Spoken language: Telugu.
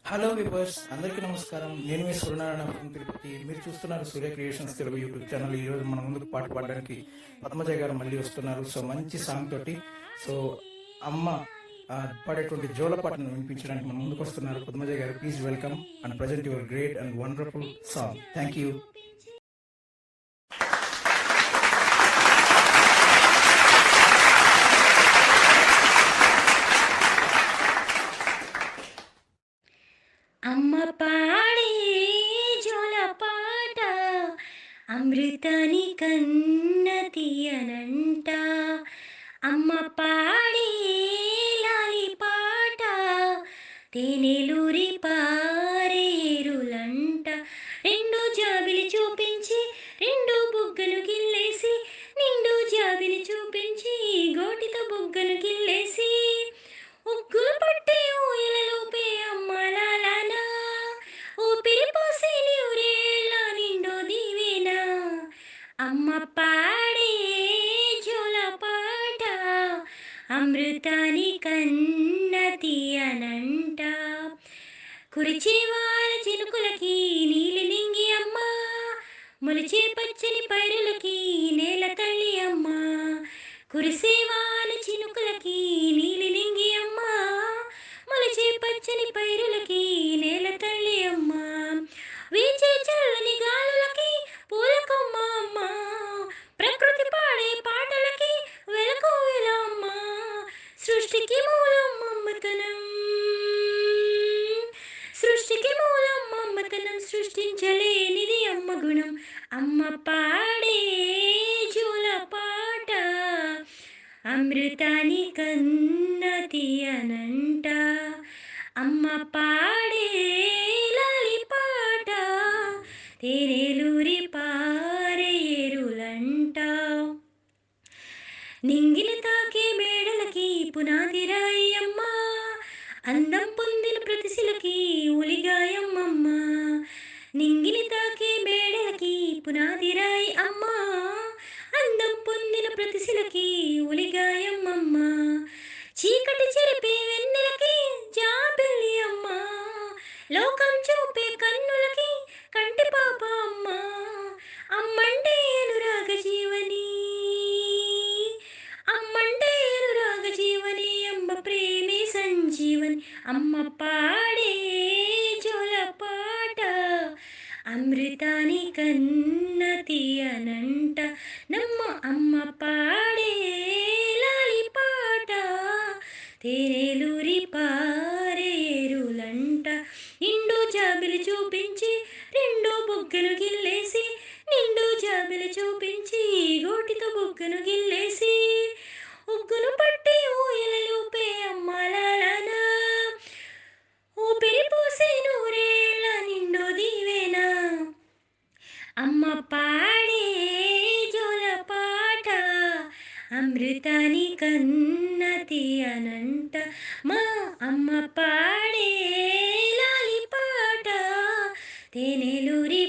హలో వివర్స్, అందరికీ నమస్కారం. నేను మీ సూర్యనారాయణ ఫ్రమ్ తిరుపతి. మీరు చూస్తున్నారు సూర్య క్రియేషన్స్ తెలుగు యూట్యూబ్ ఛానల్. ఈ రోజు మన ముందుకు పాట పాడడానికి పద్మజ గారు మళ్ళీ వస్తున్నారు. సో మంచి సాంగ్ తోటి సో అమ్మ పాడేటువంటి జోల పాటను వినిపించడానికి మన ముందుకు వస్తున్నారు పద్మజ గారు. Please welcome and present your great and wonderful song. Thank you. అమ్మ పాడే జోల పాట అమృతాని కన్న తీయనంట. అమ్మ పాడే లాలి పాట తేనెలూరి పారేరులంట. రెండు జాబిలి చూపించి రెండు బుగ్గలు గిల్లేసి, నిండు జాబిలి చూపించి గోటితో బుగ్గలు గిల్లేసి, ఉగ్గులు పట్టే ఊయలలోపే అమ్మలాలనా ఊపిరి పోసి నీవురేళ్ళ నిండో దీవేనా. అమ్మ పాడే జోల పాట అమృతాని కన్న తీయనంట. కురిచేవాల చినుకులకి నీలి నింగి అమ్మ, మొలిచే పచ్చని పైరులకి నేల తల్లి అమ్మ. కురిసేవాల చినుకులకి నీలి నింగి అమ్మ, మొలిచే పచ్చని పైరులకి నేల తల్లి అమ్మ. వీచే చల్లని గాలులకి పూలకొమ్మ అమ్మ, ప్రకృతి పాడే పాటలకి వెలకోవెల అమ్మ. సృష్టికి మూలం మమ్మతనం, సృష్టికి మూలం మమ్మతనం, సృష్టించలేనిది అమ్మ గుణం. అమ్మ పాడే జోల పాట అమృతాని కన్న తీయనంట. అమ్మ పాడే లాలి పాట తేనెలూరి పారేరులంట. నింగిని తాకే మేడలకి పునాది రాయి అమ్మ, అందం పొందిన ప్రతిశిలకి ఉలిగాయమ్మమ్మ. నింగిని తాకే మేడలకి పునాది రాయి అమ్మ, అందం పొందిన ప్రతిశిలకి ఉలిగాయమ్మమ్మ. చీకటి చెరిపే వెన్నెలకి జాబిల్లి అమ్మ, లోకం చూపే కన్నులకి కంటి పాప అమ్మ. అమ్మంటే అనురాగ జీవని, అమ్మంటే అనురాగ జీవని, అమ్మ ప్రేమే సంజీవని. అమ్మ పాడే జోల పాట అమృతాని కన్న తీయనంట. నమ్మ అమ్మ పాడే లాలి పాట తేనెలూరి పారేరులంట. నిండు జాబిలి చూపించి రెండు బుగ్గలు గిల్లేసి, నిండు జాబిలి చూపించి గోటితో బుగ్గను గిల్లేసి, ఉగ్గును పట్టి ఊయలలోపే అమ్మలాలనా ఊపిరి పోసి నూరేళ్ళ నిండో దీవేనా. అమ్మ పాడే జోల పాట అమృతాని కన్న తీయనంట. మా అమ్మ పాడే లాలి పాట తేనెలూరి